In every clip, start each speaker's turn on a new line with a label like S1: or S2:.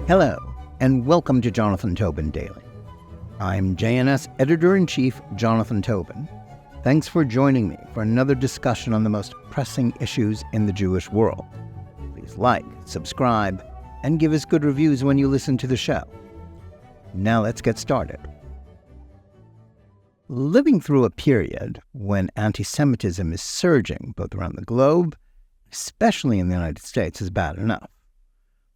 S1: Hello, and welcome to Jonathan Tobin Daily. I'm JNS Editor-in-Chief Jonathan Tobin. Thanks for joining me for another discussion on the most pressing issues in the Jewish world. Please like, subscribe, and give us good reviews when you listen to the show. Now let's get started. Living through a period when antisemitism is surging both around the globe, especially in the United States, is bad enough.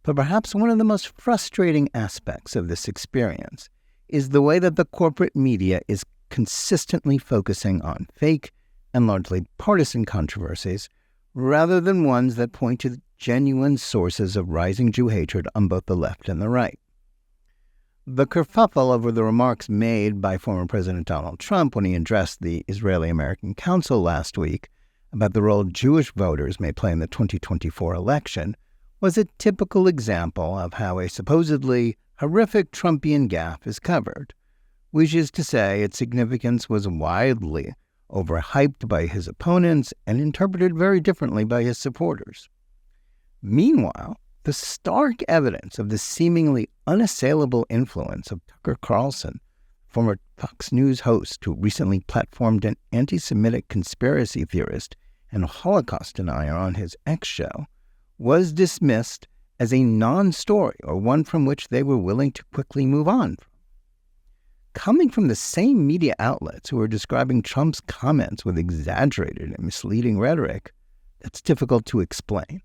S1: But perhaps one of the most frustrating aspects of this experience is the way that the corporate media is consistently focusing on fake and largely partisan controversies rather than ones that point to genuine sources of rising Jew hatred on both the left and the right. The kerfuffle over the remarks made by former President Donald Trump when he addressed the Israeli-American Council last week about the role Jewish voters may play in the 2024 election was a typical example of how a supposedly horrific Trumpian gaffe is covered, which is to say its significance was widely overhyped by his opponents and interpreted very differently by his supporters. Meanwhile, the stark evidence of the seemingly unassailable influence of Tucker Carlson, former Fox News host who recently platformed an anti-Semitic conspiracy theorist and Holocaust denier on his X show, was dismissed as a non-story or one from which they were willing to quickly move on. Coming from the same media outlets who are describing Trump's comments with exaggerated and misleading rhetoric, that's difficult to explain.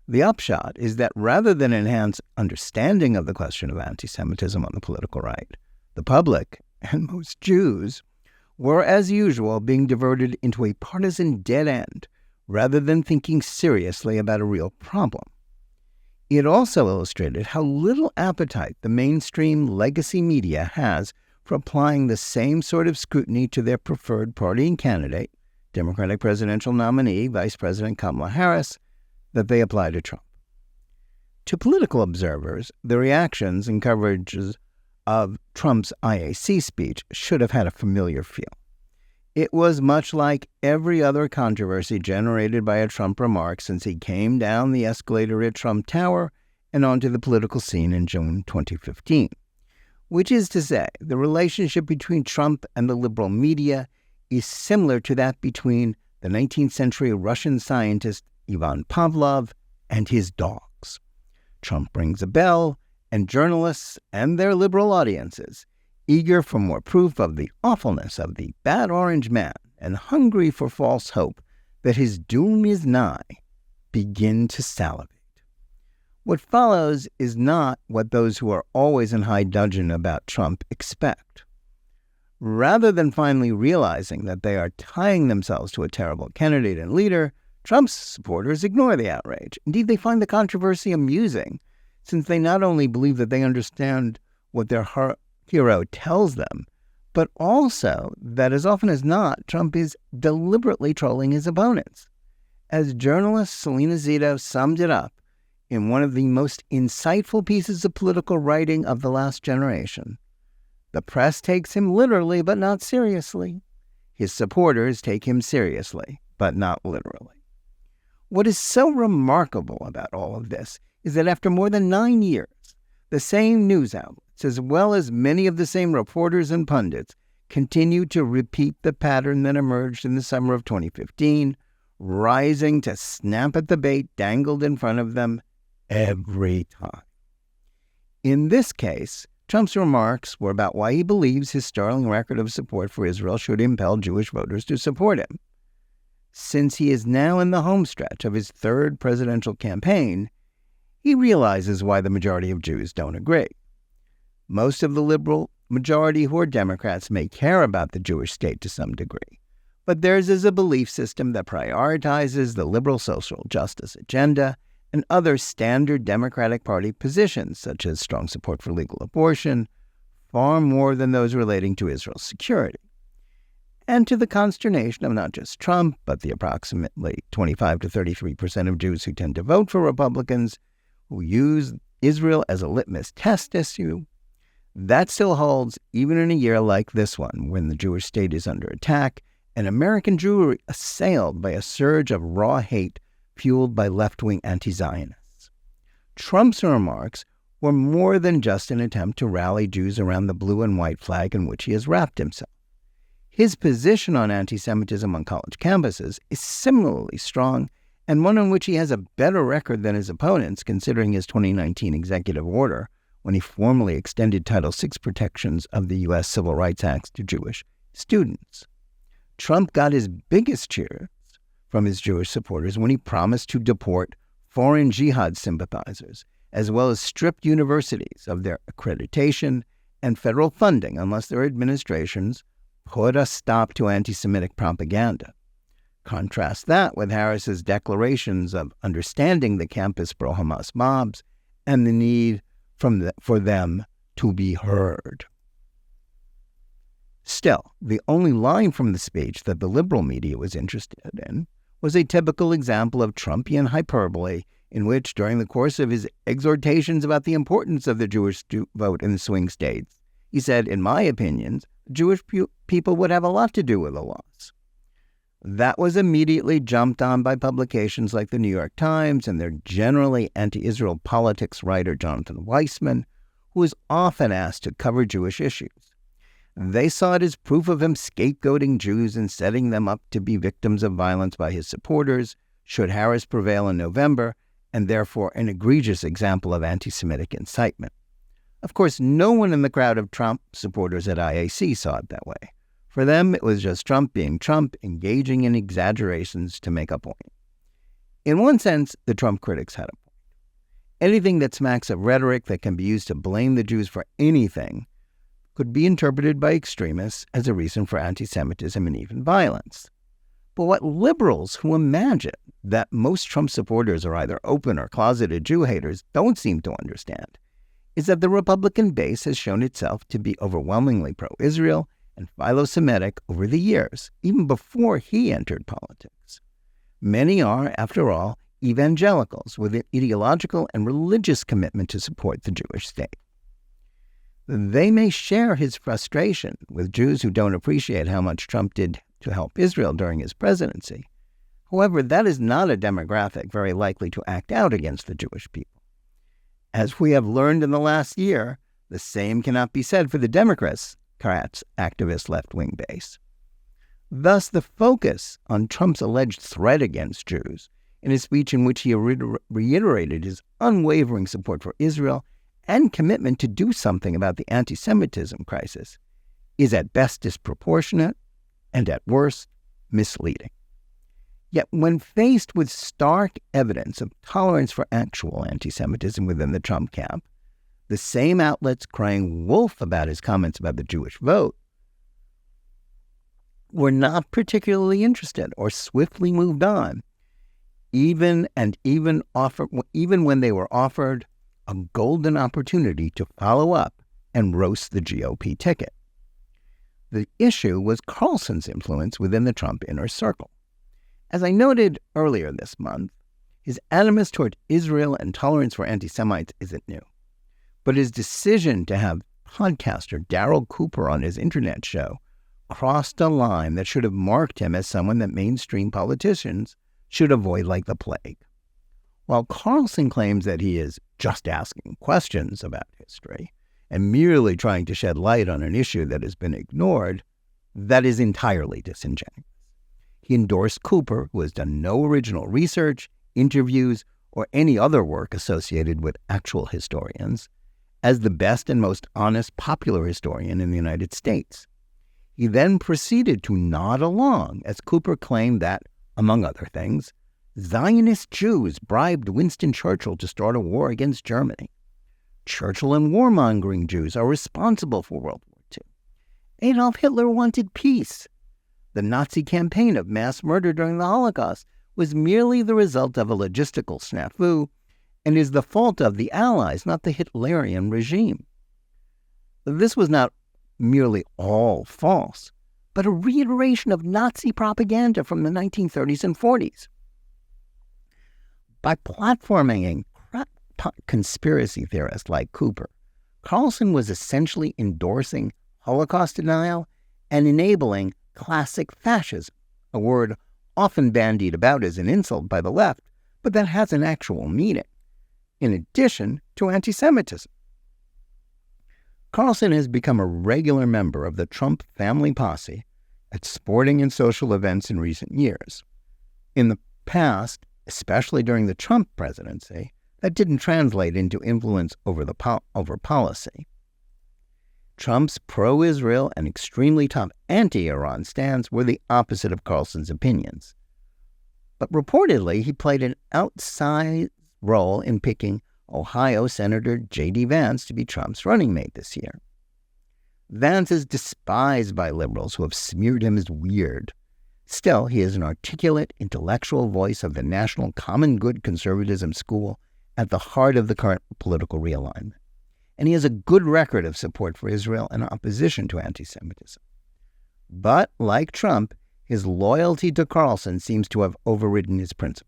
S1: The upshot is that rather than enhance understanding of the question of anti-Semitism on the political right, the public, and most Jews, were as usual being diverted into a partisan dead end rather than thinking seriously about a real problem. It also illustrated how little appetite the mainstream legacy media has for applying the same sort of scrutiny to their preferred party and candidate, Democratic presidential nominee, Vice President Kamala Harris, that they apply to Trump. To political observers, the reactions and coverages of Trump's IAC speech should have had a familiar feel. It was much like every other controversy generated by a Trump remark since he came down the escalator at Trump Tower and onto the political scene in June 2015. Which is to say, the relationship between Trump and the liberal media is similar to that between the 19th century Russian scientist Ivan Pavlov and his dogs. Trump rings a bell, and journalists and their liberal audiences, eager for more proof of the awfulness of the bad orange man and hungry for false hope that his doom is nigh, begin to salivate. What follows is not what those who are always in high dudgeon about Trump expect. Rather than finally realizing that they are tying themselves to a terrible candidate and leader, Trump's supporters ignore the outrage. Indeed, they find the controversy amusing, since they not only believe that they understand what their hero tells them, but also that as often as not, Trump is deliberately trolling his opponents. As journalist Selena Zito summed it up in one of the most insightful pieces of political writing of the last generation, the press takes him literally but not seriously. His supporters take him seriously but not literally. What is so remarkable about all of this is that after more than 9 years, the same news outlets, as well as many of the same reporters and pundits, continue to repeat the pattern that emerged in the summer of 2015, rising to snap at the bait dangled in front of them every time. In this case, Trump's remarks were about why he believes his sterling record of support for Israel should impel Jewish voters to support him. Since he is now in the homestretch of his third presidential campaign, he realizes why the majority of Jews don't agree. Most of the liberal majority who are Democrats may care about the Jewish state to some degree, but theirs is a belief system that prioritizes the liberal social justice agenda and other standard Democratic Party positions, such as strong support for legal abortion, far more than those relating to Israel's security. And to the consternation of not just Trump, but the approximately 25 to 33% of Jews who tend to vote for Republicans, who use Israel as a litmus test issue, that still holds even in a year like this one, when the Jewish state is under attack and American Jewry assailed by a surge of raw hate fueled by left-wing anti-Zionists. Trump's remarks were more than just an attempt to rally Jews around the blue and white flag in which he has wrapped himself. His position on anti-Semitism on college campuses is similarly strong, and one on which he has a better record than his opponents, considering his 2019 executive order when he formally extended Title VI protections of the U.S. Civil Rights Act to Jewish students. Trump got his biggest cheers from his Jewish supporters when he promised to deport foreign jihad sympathizers, as well as stripped universities of their accreditation and federal funding unless their administrations put a stop to anti-Semitic propaganda. Contrast that with Harris's declarations of understanding the campus pro-Hamas mobs and the need for them to be heard. Still, the only line from the speech that the liberal media was interested in was a typical example of Trumpian hyperbole in which, during the course of his exhortations about the importance of the Jewish vote in the swing states, he said, in my opinions, Jewish people would have a lot to do with the loss. That was immediately jumped on by publications like the New York Times and their generally anti-Israel politics writer Jonathan Weissman, who is often asked to cover Jewish issues. They saw it as proof of him scapegoating Jews and setting them up to be victims of violence by his supporters, should Harris prevail in November, and therefore an egregious example of anti-Semitic incitement. Of course, no one in the crowd of Trump supporters at IAC saw it that way. For them, it was just Trump being Trump, engaging in exaggerations to make a point. In one sense, the Trump critics had a point. Anything that smacks of rhetoric that can be used to blame the Jews for anything could be interpreted by extremists as a reason for anti-Semitism and even violence. But what liberals who imagine that most Trump supporters are either open or closeted Jew haters don't seem to understand is that the Republican base has shown itself to be overwhelmingly pro-Israel and philo-Semitic over the years, even before he entered politics. Many are, after all, evangelicals with an ideological and religious commitment to support the Jewish state. They may share his frustration with Jews who don't appreciate how much Trump did to help Israel during his presidency. However, that is not a demographic very likely to act out against the Jewish people. As we have learned in the last year, the same cannot be said for the Democrats' activist left-wing base. Thus, the focus on Trump's alleged threat against Jews in a speech in which he reiterated his unwavering support for Israel and commitment to do something about the anti-Semitism crisis is at best disproportionate and at worst misleading. Yet when faced with stark evidence of tolerance for actual anti-Semitism within the Trump camp, the same outlets crying wolf about his comments about the Jewish vote were not particularly interested or swiftly moved on, even when they were offered a golden opportunity to follow up and roast the GOP ticket. The issue was Carlson's influence within the Trump inner circle. As I noted earlier this month, his animus toward Israel and tolerance for anti-Semites isn't new. But his decision to have podcaster Darryl Cooper on his internet show crossed a line that should have marked him as someone that mainstream politicians should avoid like the plague. While Carlson claims that he is just asking questions about history and merely trying to shed light on an issue that has been ignored, that is entirely disingenuous. He endorsed Cooper, who has done no original research, interviews, or any other work associated with actual historians, as the best and most honest popular historian in the United States. He then proceeded to nod along as Cooper claimed that, among other things, Zionist Jews bribed Winston Churchill to start a war against Germany. Churchill and warmongering Jews are responsible for World War II. Adolf Hitler wanted peace. The Nazi campaign of mass murder during the Holocaust was merely the result of a logistical snafu and is the fault of the Allies, not the Hitlerian regime. This was not merely all false, but a reiteration of Nazi propaganda from the 1930s and 40s. By platforming a crackpot conspiracy theorist like Cooper, Carlson was essentially endorsing Holocaust denial and enabling classic fascism, a word often bandied about as an insult by the left, but that has an actual meaning. in addition to anti-Semitism. Carlson has become a regular member of the Trump family posse at sporting and social events in recent years. In the past, especially during the Trump presidency, that didn't translate into influence over policy. Trump's pro-Israel and extremely tough anti-Iran stance were the opposite of Carlson's opinions. But reportedly, he played an outsized role in picking Ohio Senator J.D. Vance to be Trump's running mate this year. Vance is despised by liberals who have smeared him as weird. Still, he is an articulate, intellectual voice of the national common good conservatism school at the heart of the current political realignment. And he has a good record of support for Israel and opposition to anti-Semitism. But, like Trump, his loyalty to Carlson seems to have overridden his principles.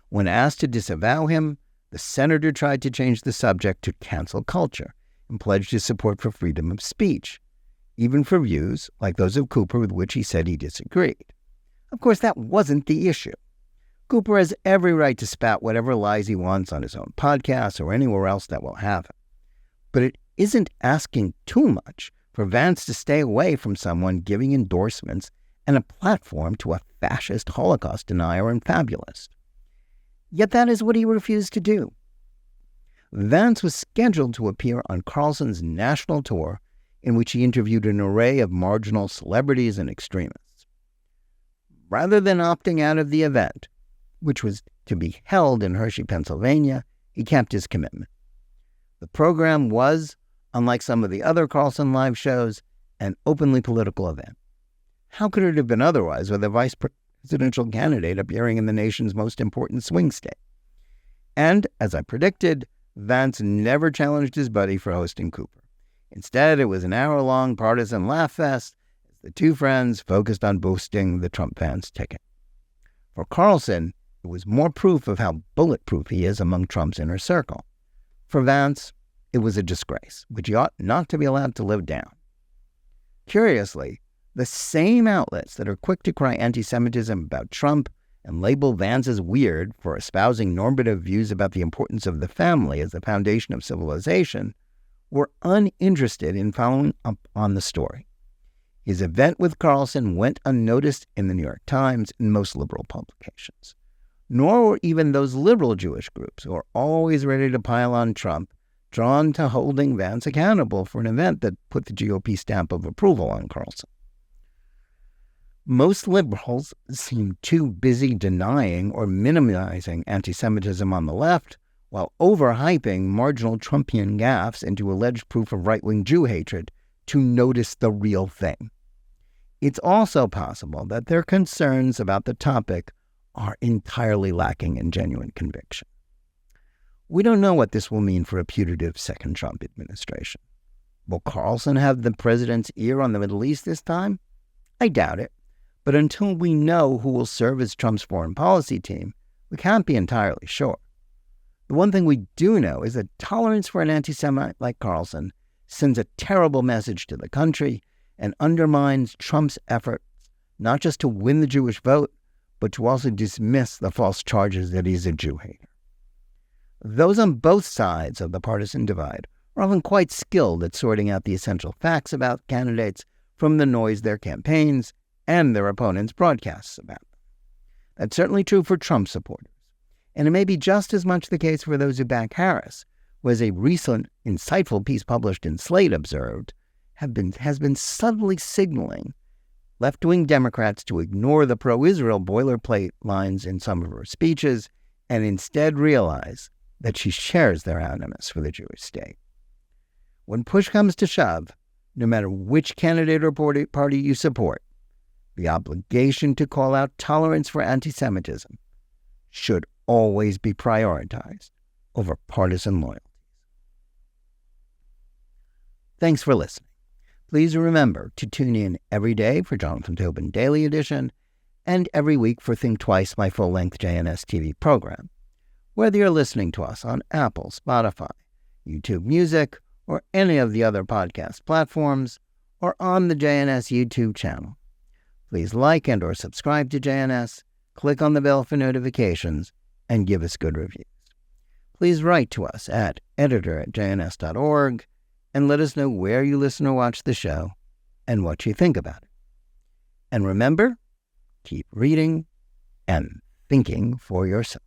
S1: When asked to disavow him, the senator tried to change the subject to cancel culture and pledged his support for freedom of speech, even for views like those of Cooper with which he said he disagreed. Of course, that wasn't the issue. Cooper has every right to spout whatever lies he wants on his own podcast or anywhere else that will have him. But it isn't asking too much for Vance to stay away from someone giving endorsements and a platform to a fascist Holocaust denier and fabulist. Yet that is what he refused to do. Vance was scheduled to appear on Carlson's national tour, in which he interviewed an array of marginal celebrities and extremists. Rather than opting out of the event, which was to be held in Hershey, Pennsylvania, he kept his commitment. The program was, unlike some of the other Carlson live shows, an openly political event. How could it have been otherwise with a vice presidential candidate appearing in the nation's most important swing state? And, as I predicted, Vance never challenged his buddy for hosting Cooper. Instead, it was an hour-long partisan laugh fest as the two friends focused on boosting the Trump fans' ticket. For Carlson, it was more proof of how bulletproof he is among Trump's inner circle. For Vance, it was a disgrace, which he ought not to be allowed to live down. Curiously, the same outlets that are quick to cry anti-Semitism about Trump and label Vance as weird for espousing normative views about the importance of the family as the foundation of civilization were uninterested in following up on the story. His event with Carlson went unnoticed in the New York Times and most liberal publications. Nor were even those liberal Jewish groups who are always ready to pile on Trump drawn to holding Vance accountable for an event that put the GOP stamp of approval on Carlson. Most liberals seem too busy denying or minimizing anti-Semitism on the left while overhyping marginal Trumpian gaffes into alleged proof of right-wing Jew hatred to notice the real thing. It's also possible that their concerns about the topic are entirely lacking in genuine conviction. We don't know what this will mean for a putative second Trump administration. Will Carlson have the president's ear on the Middle East this time? I doubt it. But until we know who will serve as Trump's foreign policy team, we can't be entirely sure. The one thing we do know is that tolerance for an anti-Semite like Carlson sends a terrible message to the country and undermines Trump's efforts not just to win the Jewish vote, but to also dismiss the false charges that he's a Jew hater. Those on both sides of the partisan divide are often quite skilled at sorting out the essential facts about candidates from the noise their campaigns and their opponents' broadcasts about them. That's certainly true for Trump supporters, and it may be just as much the case for those who back Harris, who, as a recent, insightful piece published in Slate observed, has been subtly signaling left-wing Democrats to ignore the pro-Israel boilerplate lines in some of her speeches and instead realize that she shares their animus for the Jewish state. When push comes to shove, no matter which candidate or party you support, the obligation to call out tolerance for anti-Semitism should always be prioritized over partisan loyalties. Thanks for listening. Please remember to tune in every day for Jonathan Tobin Daily Edition and every week for Think Twice, my full-length JNS TV program. Whether you're listening to us on Apple, Spotify, YouTube Music, or any of the other podcast platforms, or on the JNS YouTube channel. Please like and or subscribe to JNS, click on the bell for notifications, and give us good reviews. please write to us at editor@jns.org and let us know where you listen or watch the show and what you think about it. And remember, keep reading and thinking for yourself.